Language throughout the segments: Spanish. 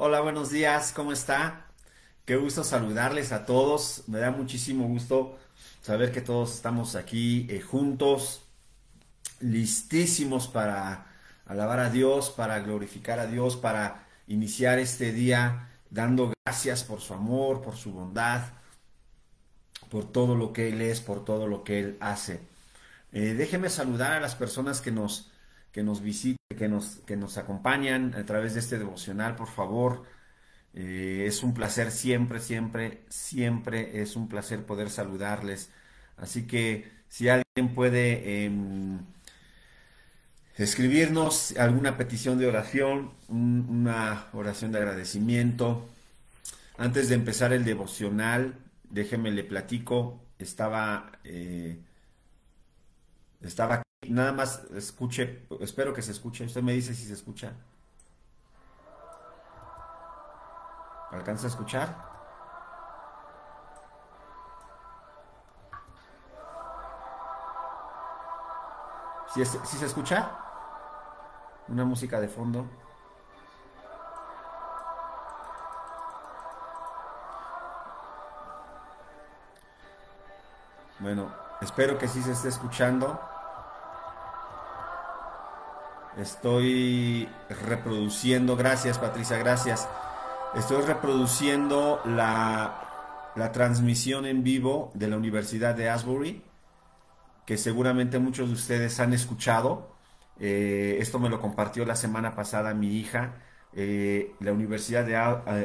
Hola, buenos días, ¿cómo está? Qué gusto saludarles a todos. Me da muchísimo gusto saber que todos estamos aquí juntos, listísimos para alabar a Dios, para glorificar a Dios, para iniciar este día dando gracias por su amor, por su bondad, por todo lo que Él es, por todo lo que Él hace. Déjeme saludar a las personas que nos visitan, que nos acompañan a través de este devocional, por favor. Es un placer siempre, siempre, siempre es un placer poder saludarles. Así que si alguien puede escribirnos alguna petición de oración, una oración de agradecimiento. Antes de empezar el devocional, déjeme le platico, estaba aquí, nada más escuche, espero que se escuche. Usted me dice si se escucha. ¿Alcanza a escuchar? ¿Sí se escucha? Una música de fondo. Bueno, espero que sí se esté escuchando. Estoy reproduciendo, gracias Patricia, gracias. Estoy reproduciendo la transmisión en vivo de la Universidad de Asbury, que seguramente muchos de ustedes han escuchado. Esto me lo compartió la semana pasada mi hija. La Universidad de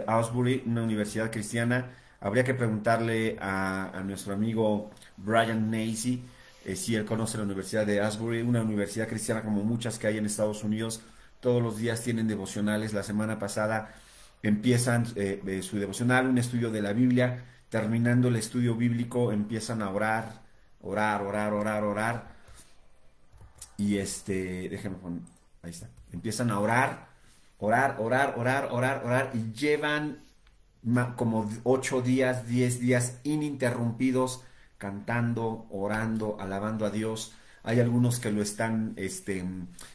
Asbury, una universidad cristiana. Habría que preguntarle a nuestro amigo Brian Nacy si él conoce la Universidad de Asbury, una universidad cristiana como muchas que hay en Estados Unidos. Todos los días tienen devocionales. La semana pasada empiezan su devocional, un estudio de la Biblia. Terminando el estudio bíblico empiezan a orar, orar, orar, orar, orar. Y déjenme poner, ahí está. Empiezan a orar, orar, orar, orar, orar, orar. Y llevan como 8 días, 10 días ininterrumpidos cantando, orando, alabando a Dios. Hay algunos que lo están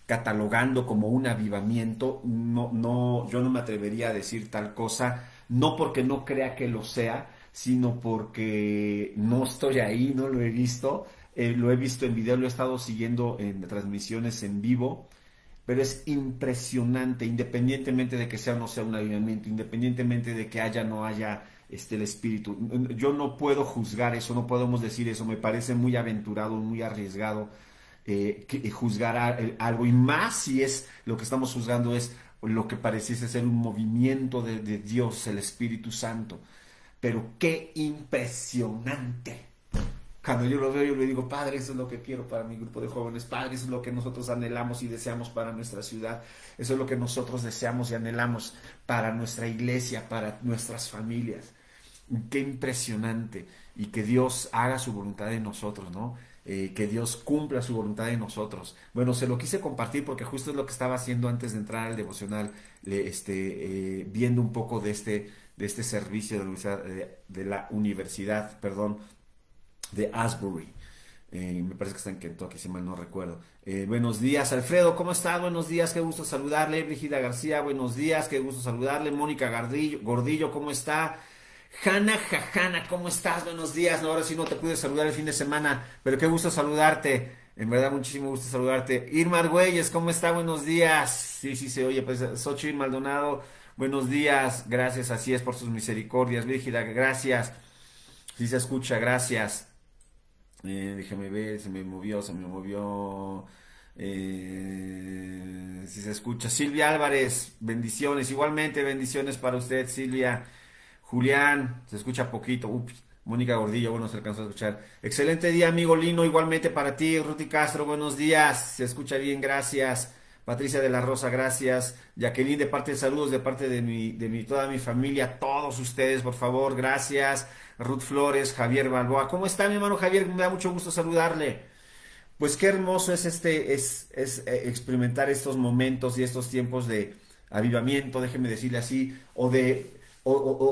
catalogando como un avivamiento. No, no, yo no me atrevería a decir tal cosa, no porque no crea que lo sea, sino porque no estoy ahí, no lo he visto. Lo he visto en video, lo he estado siguiendo en transmisiones en vivo, pero es impresionante, independientemente de que sea o no sea un avivamiento, independientemente de que haya o no haya el espíritu. Yo no puedo juzgar eso, no podemos decir eso, me parece muy aventurado, muy arriesgado juzgar algo, y más si es lo que estamos juzgando es lo que pareciese ser un movimiento de Dios, el Espíritu Santo. Pero qué impresionante. Cuando yo lo veo, yo le digo, Padre, eso es lo que quiero para mi grupo de jóvenes. Padre, eso es lo que nosotros anhelamos y deseamos para nuestra ciudad. Eso es lo que nosotros deseamos y anhelamos para nuestra iglesia, para nuestras familias. Qué impresionante. Y que Dios haga su voluntad en nosotros, ¿no? Que Dios cumpla su voluntad en nosotros. Bueno, se lo quise compartir porque justo es lo que estaba haciendo antes de entrar al devocional, viendo un poco de este servicio de la universidad, perdón, de Asbury. Me parece que está en Kentucky, si mal no recuerdo. Buenos días, Alfredo, ¿cómo estás? Buenos días, qué gusto saludarle. Brigida García, buenos días, qué gusto saludarle. Mónica Gordillo, ¿cómo está? Hanna Jajana, ¿cómo estás? Buenos días. No, ahora sí no te pude saludar el fin de semana, pero qué gusto saludarte. En verdad, muchísimo gusto saludarte. Irma Argüelles, ¿cómo está? Buenos días. Sí, sí, se oye. Pues, Xochitl Maldonado, buenos días. Gracias, así es, por sus misericordias. Brígida, gracias. Sí se escucha, gracias. Déjame ver, se me movió. Si se escucha. Silvia Álvarez, bendiciones. Igualmente, bendiciones para usted, Silvia. Julián, se escucha poquito. Ups. Mónica Gordillo, bueno, se alcanzó a escuchar. Excelente día, amigo Lino. Igualmente para ti, Ruti Castro, buenos días. Se escucha bien, gracias. Patricia de la Rosa, gracias. Jacqueline, de parte de saludos, de parte de toda mi familia, todos ustedes, por favor, gracias. Ruth Flores, Javier Balboa. ¿Cómo está mi hermano Javier? Me da mucho gusto saludarle. Pues qué hermoso es experimentar estos momentos y estos tiempos de avivamiento, déjeme decirle así, o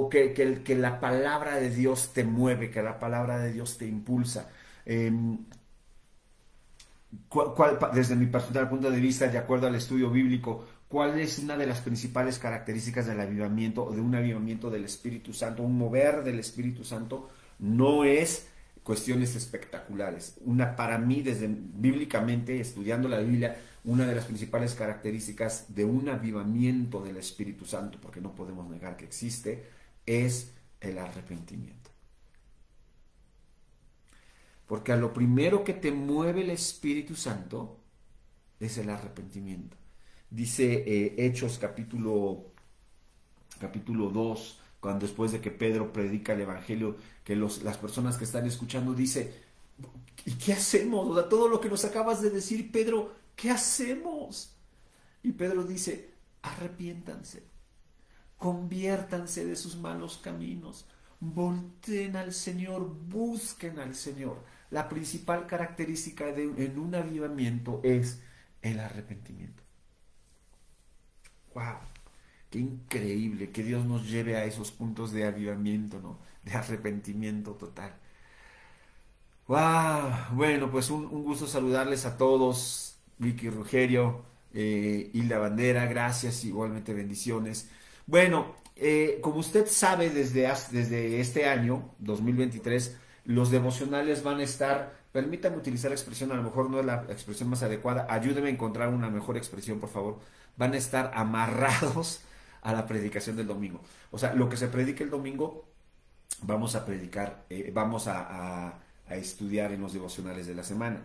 que la palabra de Dios te mueve, que la palabra de Dios te impulsa. Eh, desde mi personal punto de vista, de acuerdo al estudio bíblico, ¿Cuál es una de las principales características del avivamiento o de un avivamiento del Espíritu Santo? Un mover del Espíritu Santo no es cuestiones espectaculares. Para mí, bíblicamente, estudiando la Biblia, una de las principales características de un avivamiento del Espíritu Santo, porque no podemos negar que existe, es el arrepentimiento. Porque a lo primero que te mueve el Espíritu Santo es el arrepentimiento. Dice Hechos capítulo 2, cuando después de que Pedro predica el Evangelio, que las personas que están escuchando dice, ¿y qué hacemos? O sea, todo lo que nos acabas de decir, Pedro, ¿qué hacemos? Y Pedro dice, arrepiéntanse, conviértanse de sus malos caminos, volteen al Señor, busquen al Señor. La principal característica en un avivamiento es el arrepentimiento. ¡Wow! Qué increíble que Dios nos lleve a esos puntos de avivamiento, ¿no? De arrepentimiento total. ¡Wow! Bueno, pues un gusto saludarles a todos. Vicky Rugerio, Hilda Bandera, gracias, igualmente bendiciones. Bueno, como usted sabe, desde este año, 2023, los devocionales van a estar, permítame utilizar la expresión, a lo mejor no es la expresión más adecuada, ayúdeme a encontrar una mejor expresión, por favor. Van a estar amarrados a la predicación del domingo. O sea, lo que se predique el domingo, vamos a predicar, vamos a estudiar en los devocionales de la semana.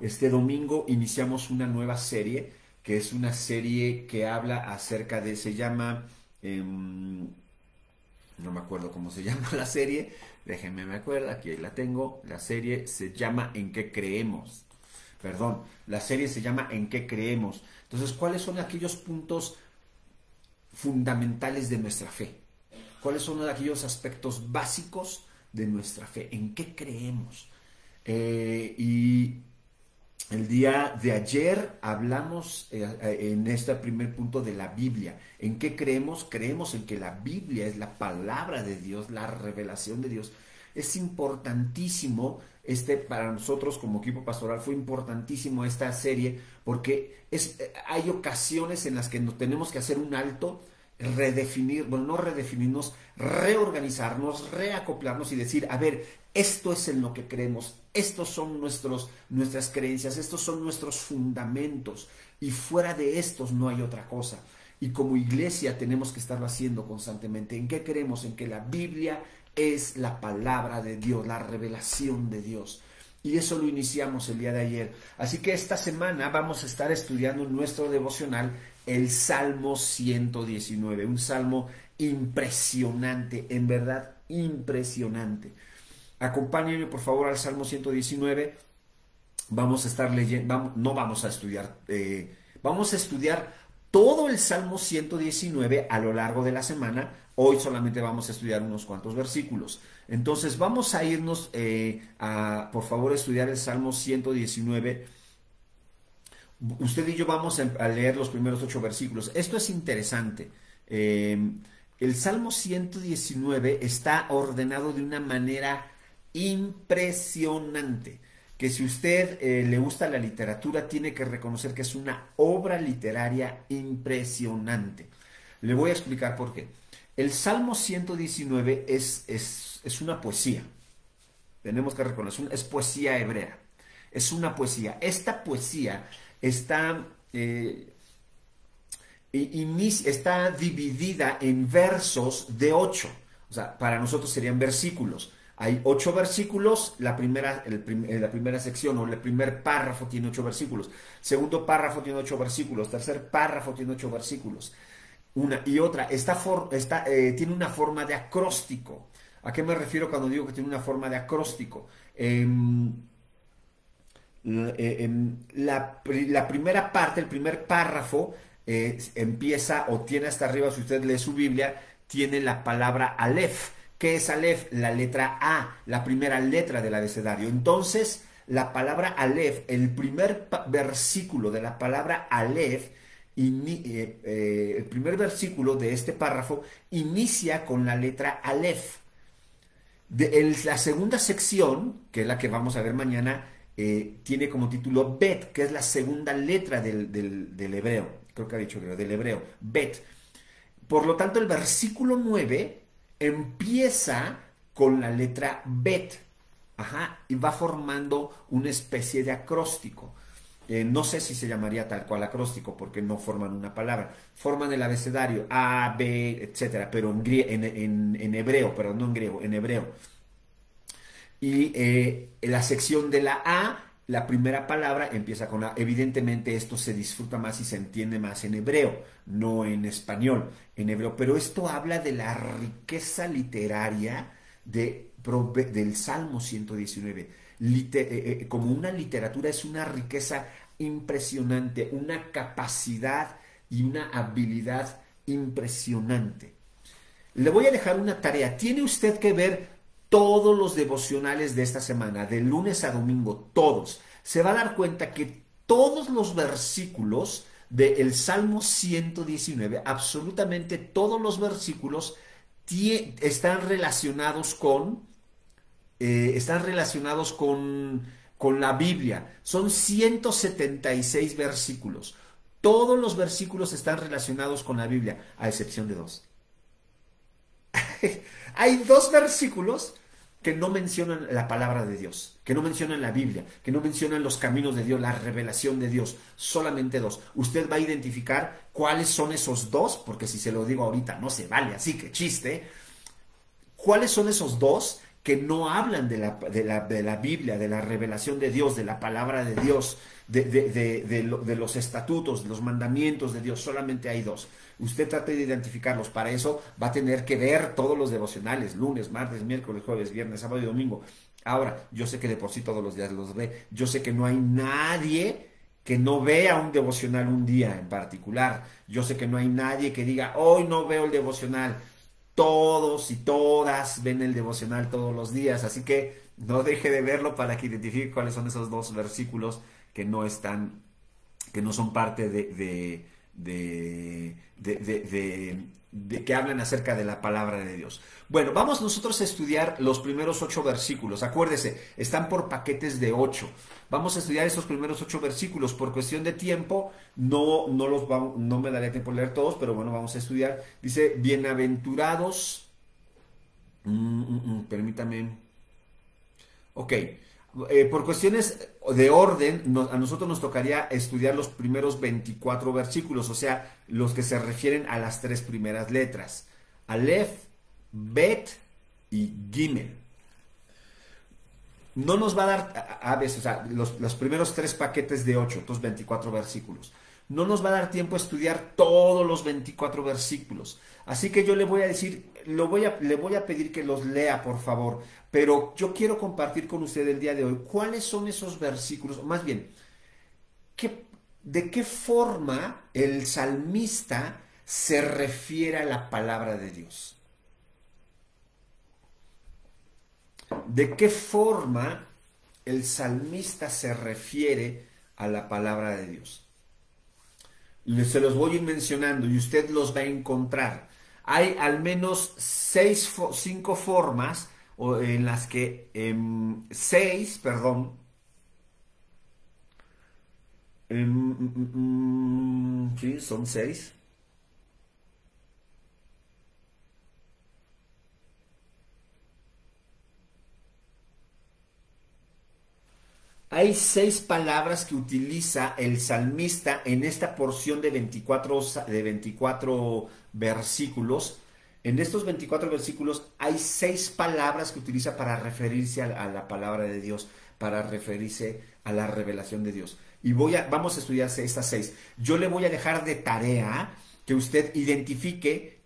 Este domingo iniciamos una nueva serie, que es una serie que habla acerca de, se llama, no me acuerdo cómo se llama la serie, déjenme me acuerdo, aquí la tengo, la serie se llama ¿En qué creemos? Perdón, la serie se llama ¿En qué creemos? Entonces, ¿cuáles son aquellos puntos fundamentales de nuestra fe? ¿Cuáles son aquellos aspectos básicos de nuestra fe? ¿En qué creemos? Y el día de ayer hablamos en este primer punto de la Biblia. ¿En qué creemos? Creemos en que la Biblia es la palabra de Dios, la revelación de Dios. Es importantísimo, para nosotros como equipo pastoral fue importantísimo esta serie, porque hay ocasiones en las que nos tenemos que hacer un alto, redefinir, bueno, no redefinirnos, reorganizarnos, reacoplarnos y decir, a ver, esto es en lo que creemos, estos son nuestras creencias, estos son nuestros fundamentos, y fuera de estos no hay otra cosa. Y como iglesia tenemos que estarlo haciendo constantemente. ¿En qué creemos? En que la Biblia es la palabra de Dios, la revelación de Dios. Y eso lo iniciamos el día de ayer. Así que esta semana vamos a estar estudiando en nuestro devocional el Salmo 119, un salmo impresionante, en verdad impresionante. Acompáñenme por favor al Salmo 119. Vamos a estar leyendo, no vamos a estudiar, vamos a estudiar todo el Salmo 119 a lo largo de la semana. Hoy solamente vamos a estudiar unos cuantos versículos. Entonces vamos a irnos por favor, a estudiar el Salmo 119. Usted y yo vamos a leer los primeros 8 versículos. Esto es interesante. El Salmo 119 está ordenado de una manera impresionante, que si usted le gusta la literatura, tiene que reconocer que es una obra literaria impresionante. Le voy a explicar por qué. El Salmo 119 es una poesía. Tenemos que reconocer, es poesía hebrea. Es una poesía. Esta poesía está dividida en versos de 8. O sea, para nosotros serían versículos. Hay 8 versículos, la primera sección o el primer párrafo tiene 8 versículos, segundo párrafo tiene 8 versículos, tercer párrafo tiene 8 versículos. Una y otra, tiene una forma de acróstico. ¿A qué me refiero cuando digo que tiene una forma de acróstico? La primera parte, el primer párrafo, empieza o tiene hasta arriba, si usted lee su Biblia, tiene la palabra Aleph. ¿Qué es Aleph? La letra A, la primera letra del abecedario. Entonces, la palabra Aleph, el primer versículo de la palabra Aleph, el primer versículo de este párrafo inicia con la letra Aleph. La segunda sección, que es la que vamos a ver mañana, tiene como título Bet, que es la segunda letra del hebreo. Creo que ha dicho del hebreo, Bet. Por lo tanto, el versículo 9 empieza con la letra Bet. Ajá, y va formando una especie de acróstico. No sé si se llamaría tal cual acróstico porque no forman una palabra. Forman el abecedario A, B, etcétera, pero en hebreo, perdón, no en griego, en hebreo. Y en la sección de la A, la primera palabra empieza con A. Evidentemente esto se disfruta más y se entiende más en hebreo, no en español, en hebreo. Pero esto habla de la riqueza literaria del Salmo 119. Como una literatura es una riqueza impresionante, una capacidad y una habilidad impresionante. Le voy a dejar una tarea. Tiene usted que ver todos los devocionales de esta semana, de lunes a domingo, todos. Se va a dar cuenta que todos los versículos del Salmo 119, absolutamente todos los versículos están relacionados con la Biblia. Son 176 versículos. Todos los versículos están relacionados con la Biblia, a excepción de dos. Hay dos versículos que no mencionan la palabra de Dios, que no mencionan la Biblia, que no mencionan los caminos de Dios, la revelación de Dios. Solamente dos. Usted va a identificar cuáles son esos dos, porque si se lo digo ahorita no se vale, así que chiste. ¿Cuáles son esos dos que no hablan de la Biblia, de la revelación de Dios, de la palabra de Dios, de los estatutos, de los mandamientos de Dios? Solamente hay dos. Usted trate de identificarlos. Para eso va a tener que ver todos los devocionales, lunes, martes, miércoles, jueves, viernes, sábado y domingo. Ahora, yo sé que de por sí todos los días los ve. Yo sé que no hay nadie que no vea un devocional un día en particular. Yo sé que no hay nadie que diga, hoy no veo el devocional. Todos y todas ven el devocional todos los días, así que no deje de verlo para que identifique cuáles son esos dos versículos que no son parte de que hablan acerca de la palabra de Dios. Bueno, vamos nosotros a estudiar los primeros 8 versículos. Acuérdese, están por paquetes de 8. Vamos a estudiar esos primeros 8 versículos. Por cuestión de tiempo, no me daría tiempo de leer todos, pero bueno, vamos a estudiar. Dice, bienaventurados. Permítame. Ok. Por cuestiones de orden, a nosotros nos tocaría estudiar los primeros 24 versículos, o sea, los que se refieren a las 3 primeras letras. Aleph, Bet y Gimel. No nos va a dar a veces, o sea, los primeros 3 paquetes de 8, estos 24 versículos. No nos va a dar tiempo a estudiar todos los 24 versículos. Así que yo le voy a decir, le voy a pedir que los lea, por favor. Pero yo quiero compartir con usted el día de hoy cuáles son esos versículos, más bien, de qué forma el salmista se refiere a la palabra de Dios. ¿De qué forma el salmista se refiere a la palabra de Dios? Se los voy a ir mencionando y usted los va a encontrar. Hay al menos 5 formas en las que 6, perdón. Sí, son 6. Hay 6 palabras que utiliza el salmista en esta porción de 24 versículos. En estos 24 versículos hay 6 palabras que utiliza para referirse a la palabra de Dios, para referirse a la revelación de Dios. Y vamos a estudiar estas 6. Yo le voy a dejar de tarea que usted identifique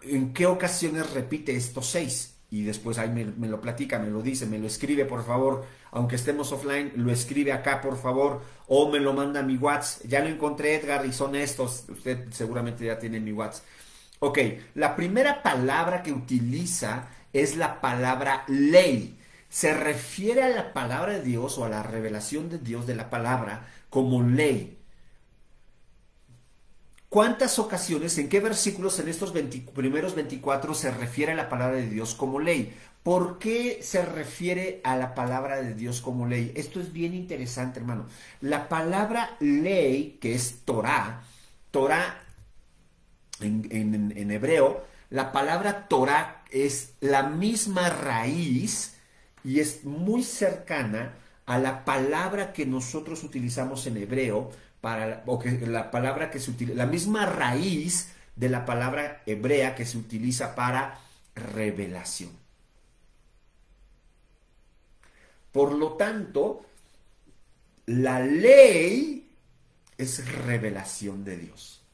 en qué ocasiones repite estos 6. Y después ahí me lo platica, me lo dice, me lo escribe, por favor. Aunque estemos offline, lo escribe acá, por favor. O me lo manda a mi WhatsApp. Ya lo encontré, Edgar, y son estos. Usted seguramente ya tiene mi WhatsApp. Ok, la primera palabra que utiliza es la palabra ley. Se refiere a la palabra de Dios o a la revelación de Dios de la palabra como ley. ¿Cuántas ocasiones, en qué versículos en estos primeros 24 se refiere a la palabra de Dios como ley? ¿Por qué se refiere a la palabra de Dios como ley? Esto es bien interesante, hermano. La palabra ley, que es Torah, Torah en hebreo, la palabra Torah es la misma raíz y es muy cercana a la palabra que nosotros utilizamos en hebreo, la palabra que se utiliza, la misma raíz de la palabra hebrea que se utiliza para revelación. Por lo tanto, la ley es revelación de Dios.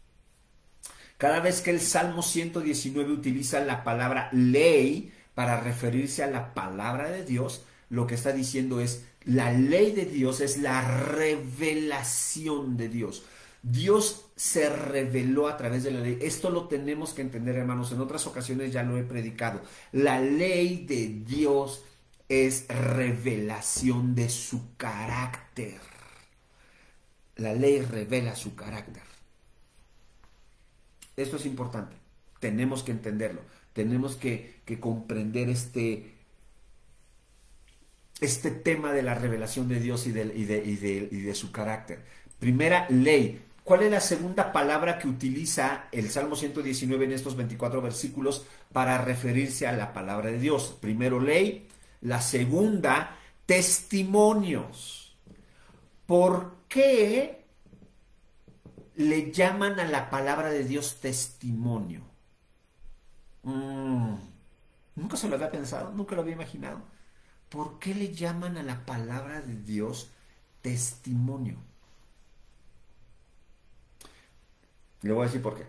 Cada vez que el Salmo 119 utiliza la palabra ley para referirse a la palabra de Dios, lo que está diciendo es, la ley de Dios es la revelación de Dios. Dios se reveló a través de la ley. Esto lo tenemos que entender, hermanos. En otras ocasiones ya lo he predicado. La ley de Dios es revelación de su carácter. La ley revela su carácter. Esto es importante. Tenemos que entenderlo. Tenemos que comprender este tema de la revelación de Dios y de su carácter. Primera, ley. ¿Cuál es la segunda palabra que utiliza el Salmo 119 en estos 24 versículos para referirse a la palabra de Dios? Primero, ley. La segunda, testimonios. ¿Por qué le llaman a la palabra de Dios testimonio? Nunca se lo había pensado, nunca lo había imaginado. ¿Por qué le llaman a la palabra de Dios testimonio? Le voy a decir por qué.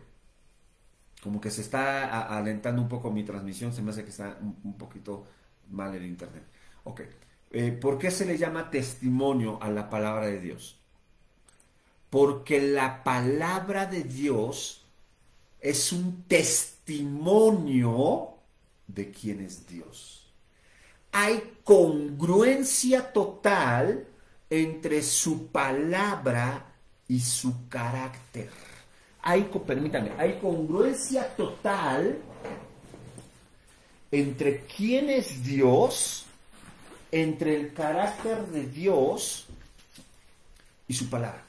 Como que se está alentando un poco mi transmisión, se me hace que está un poquito mal el internet. Ok. ¿Por qué se le llama testimonio a la palabra de Dios? Porque la palabra de Dios es un testimonio de quién es Dios. Hay congruencia total entre su palabra y su carácter. Permítanme, hay congruencia total entre quién es Dios, entre el carácter de Dios y su palabra.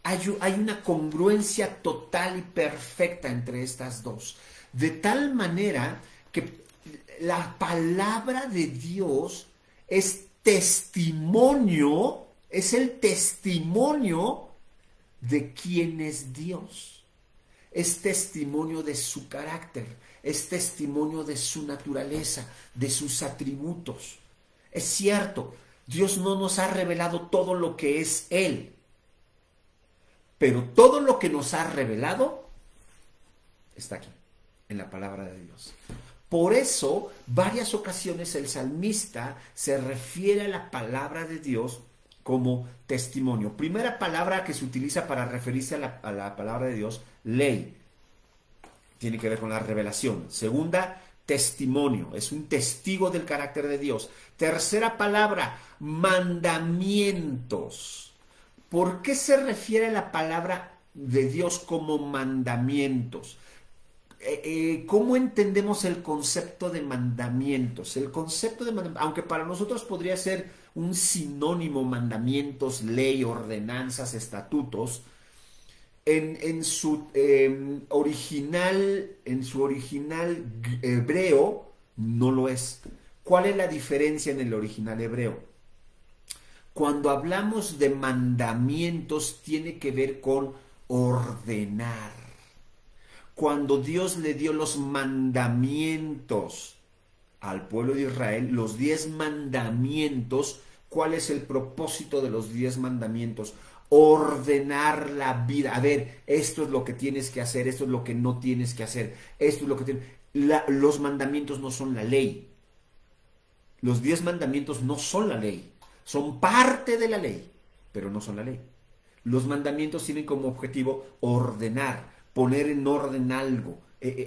Hay una congruencia total y perfecta entre estas dos. De tal manera que la palabra de Dios es testimonio, es el testimonio de quién es Dios. Es testimonio de su carácter, es testimonio de su naturaleza, de sus atributos. Es cierto, Dios no nos ha revelado todo lo que es Él, pero todo lo que nos ha revelado está aquí, en la palabra de Dios. Por eso, varias ocasiones el salmista se refiere a la palabra de Dios como testimonio. Primera palabra que se utiliza para referirse a la palabra de Dios, ley. Tiene que ver con la revelación. Segunda, testimonio. Es un testigo del carácter de Dios. Tercera palabra, mandamientos. ¿Por qué se refiere a la palabra de Dios como mandamientos? ¿Cómo entendemos el concepto de mandamientos? El concepto de mandamientos, aunque para nosotros podría ser un sinónimo, mandamientos, ley, ordenanzas, estatutos, en su original hebreo no lo es. ¿Cuál es la diferencia en el original hebreo? Cuando hablamos de mandamientos tiene que ver con ordenar. Cuando Dios le dio los mandamientos al pueblo de Israel, los 10 mandamientos, ¿cuál es el propósito de los 10 mandamientos? Ordenar la vida. A ver, esto es lo que tienes que hacer, esto es lo que no tienes que hacer, esto es lo que tienes. Los mandamientos no son la ley. Los 10 mandamientos no son la ley. Son parte de la ley, pero no son la ley. Los mandamientos tienen como objetivo ordenar, poner en orden algo,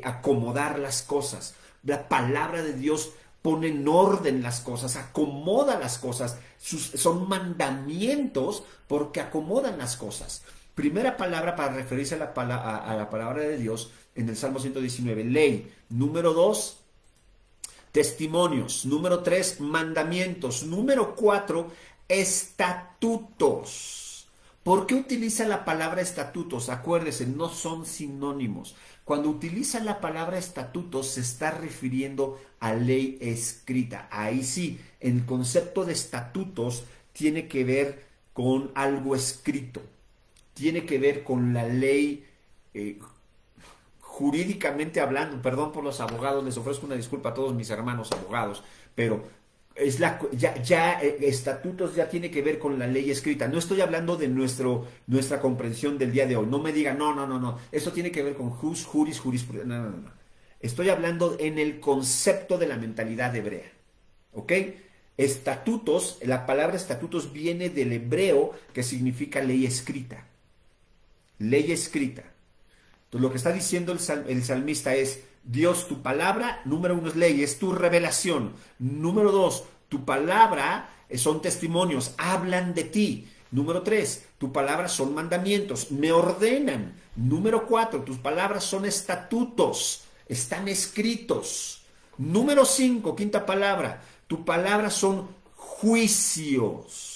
acomodar las cosas. La palabra de Dios pone en orden las cosas, acomoda las cosas. Son mandamientos porque acomodan las cosas. Primera palabra para referirse a a la palabra de Dios en el Salmo 119, ley. Número 2, testimonios. Número 3, mandamientos. Número 4, estatutos. ¿Por qué utiliza la palabra estatutos? Acuérdese, no son sinónimos. Cuando utiliza la palabra estatutos se está refiriendo a ley escrita. Ahí sí, el concepto de estatutos tiene que ver con algo escrito. Tiene que ver con la ley jurídicamente hablando. Perdón por los abogados, les ofrezco una disculpa a todos mis hermanos abogados, pero estatutos ya tiene que ver con la ley escrita. No estoy hablando de nuestra comprensión del día de hoy. No me digan, no. Esto tiene que ver con jurisprudencia. No. Estoy hablando en el concepto de la mentalidad hebrea. ¿Ok? Estatutos, la palabra estatutos viene del hebreo que significa ley escrita. Ley escrita. Entonces, lo que está diciendo el salmista es: Dios, tu palabra, número 1 es ley, es tu revelación. Número 2, tu palabra son testimonios, hablan de ti. Número 3, tu palabra son mandamientos, me ordenan. Número 4, tus palabras son estatutos, están escritos. Número 5, quinta palabra, tu palabra son juicios.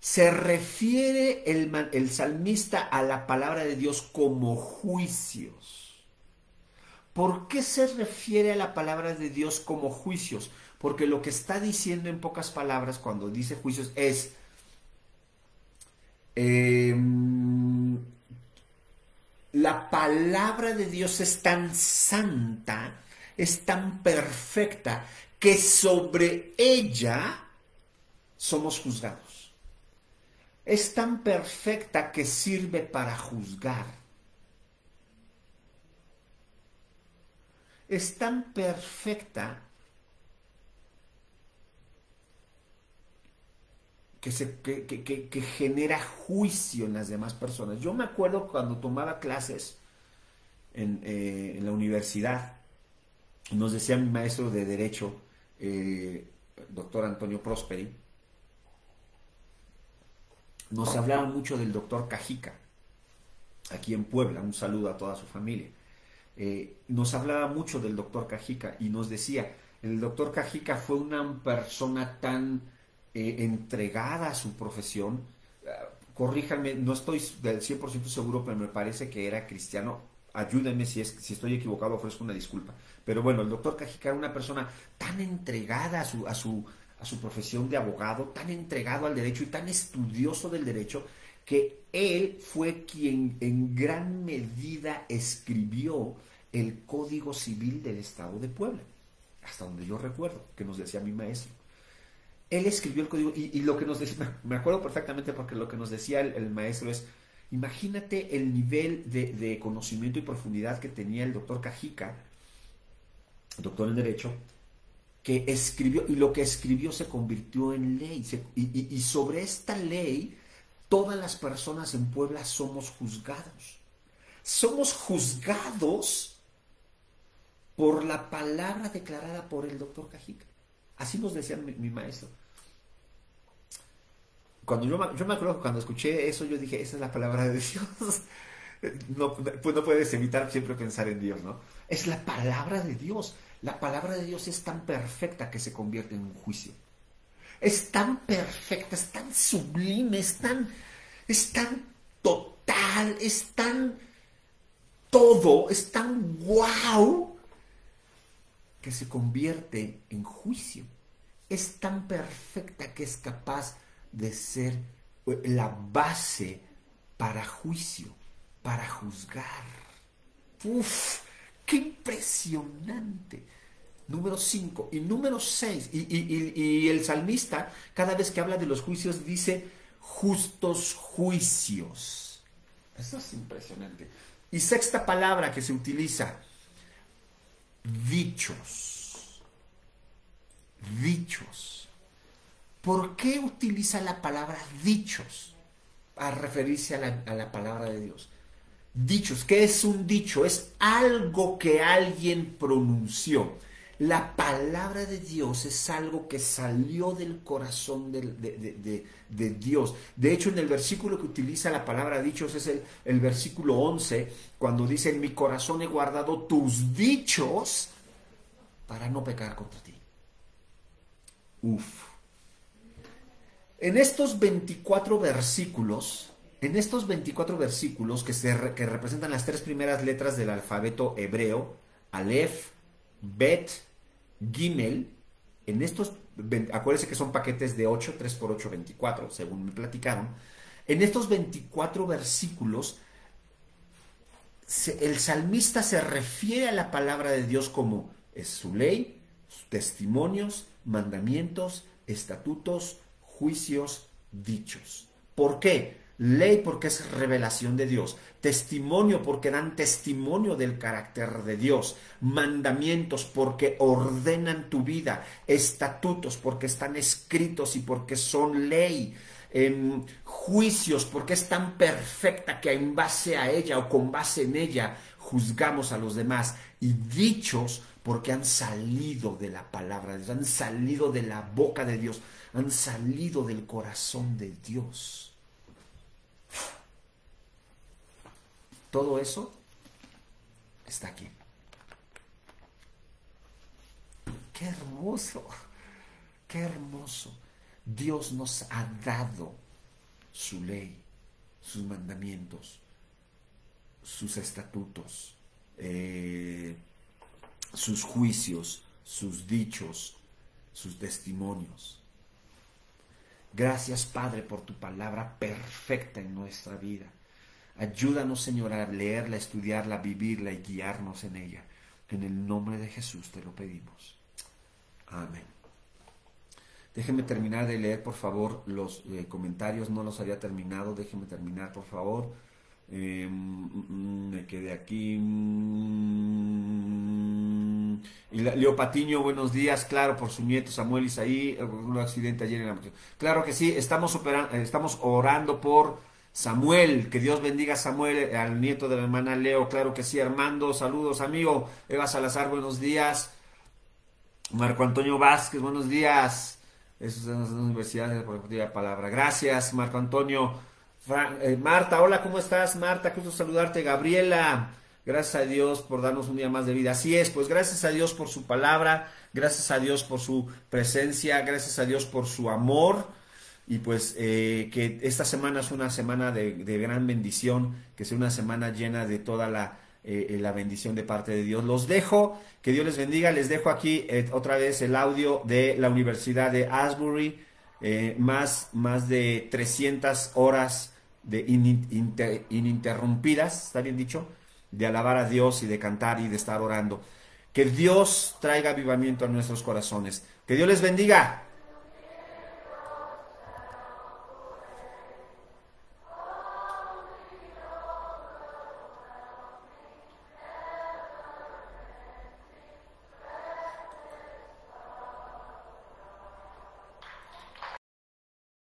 Se refiere el salmista a la palabra de Dios como juicios. ¿Por qué se refiere a la palabra de Dios como juicios? Porque lo que está diciendo en pocas palabras cuando dice juicios es la palabra de Dios es tan santa, es tan perfecta, que sobre ella somos juzgados. Es tan perfecta que sirve para juzgar. Es tan perfecta que genera juicio en las demás personas. Yo me acuerdo cuando tomaba clases en la universidad, nos decía mi maestro de Derecho, doctor Antonio Prosperi, nos hablaba mucho del doctor Cajica, aquí en Puebla. Un saludo a toda su familia. Nos hablaba mucho del doctor Cajica y nos decía, el doctor Cajica fue una persona tan entregada a su profesión. Corríjanme, no estoy del 100% seguro, pero me parece que era cristiano. Ayúdenme si estoy equivocado, ofrezco una disculpa. Pero bueno, el doctor Cajica era una persona tan entregada a su profesión de abogado, tan entregado al derecho y tan estudioso del derecho, que él fue quien en gran medida escribió el Código Civil del Estado de Puebla, hasta donde yo recuerdo, que nos decía mi maestro. Él escribió el código y lo que nos decía, me acuerdo perfectamente porque lo que nos decía el maestro es, imagínate el nivel de conocimiento y profundidad que tenía el doctor Cajica, doctor en Derecho, que escribió, y lo que escribió se convirtió en ley. Y sobre esta ley, todas las personas en Puebla somos juzgados. Somos juzgados por la palabra declarada por el doctor Cajica. Así nos decía mi maestro. Cuando yo me acuerdo que cuando escuché eso, yo dije, esa es la palabra de Dios. No, pues no puedes evitar siempre pensar en Dios, ¿no? Es la palabra de Dios. La palabra de Dios es tan perfecta que se convierte en un juicio. Es tan perfecta, es tan sublime, es tan total, es tan todo, es tan guau, que se convierte en juicio. Es tan perfecta que es capaz de ser la base para juicio, para juzgar. ¡Uf! ¡Qué impresionante! Número 5 y número 6. Y el salmista, cada vez que habla de los juicios, dice justos juicios. Eso es impresionante. Y sexta palabra que se utiliza, dichos. Dichos. ¿Por qué utiliza la palabra dichos para referirse a la palabra de Dios? Dichos. ¿Qué es un dicho? Es algo que alguien pronunció. La palabra de Dios es algo que salió del corazón de Dios. De hecho, en el versículo que utiliza la palabra dichos es el versículo 11, cuando dice: en mi corazón he guardado tus dichos para no pecar contra ti. Uf. En estos 24 versículos que representan las 3 primeras letras del alfabeto hebreo, Aleph, Bet, Gimel, acuérdense que son paquetes de 8, 3 por 8, 24, según me platicaron. En estos 24 versículos, el salmista se refiere a la palabra de Dios como es su ley, sus testimonios, mandamientos, estatutos, juicios, dichos. ¿Por qué? Ley porque es revelación de Dios, testimonio porque dan testimonio del carácter de Dios, mandamientos porque ordenan tu vida, estatutos porque están escritos y porque son ley, juicios porque es tan perfecta que en base a ella o con base en ella juzgamos a los demás, y dichos porque han salido de la palabra de Dios, han salido de la boca de Dios, han salido del corazón de Dios. Todo eso está aquí. ¡Qué hermoso! ¡Qué hermoso! Dios nos ha dado su ley, sus mandamientos, sus estatutos, sus juicios, sus dichos, sus testimonios. Gracias, Padre, por tu palabra perfecta en nuestra vida. Ayúdanos, Señor, a leerla, estudiarla, vivirla y guiarnos en ella. En el nombre de Jesús te lo pedimos. Amén. Déjenme terminar de leer, por favor, los comentarios. No los había terminado. Déjenme terminar, por favor. Me quedé aquí. Y Leo Patiño, buenos días. Claro, por su nieto Samuel Isaí. Un accidente ayer en la noche. Claro que sí. Estamos orando por Samuel, que Dios bendiga a Samuel, al nieto de la hermana Leo. Claro que sí. Armando, saludos, amigo. Eva Salazar, buenos días. Marco Antonio Vázquez, buenos días. Eso es de la Universidad de la Palabra. Gracias, Marco Antonio. Marta, hola, ¿cómo estás? Marta, gusto saludarte. Gabriela, gracias a Dios por darnos un día más de vida. Así es, pues gracias a Dios por su palabra, gracias a Dios por su presencia, gracias a Dios por su amor. Y pues que esta semana es una semana de gran bendición, que sea una semana llena de toda la bendición de parte de Dios. Los dejo, que Dios les bendiga. Les dejo aquí otra vez el audio de la Universidad de Asbury, más de 300 horas de ininterrumpidas, ¿está bien dicho? De alabar a Dios y de cantar y de estar orando. Que Dios traiga avivamiento a nuestros corazones. Que Dios les bendiga.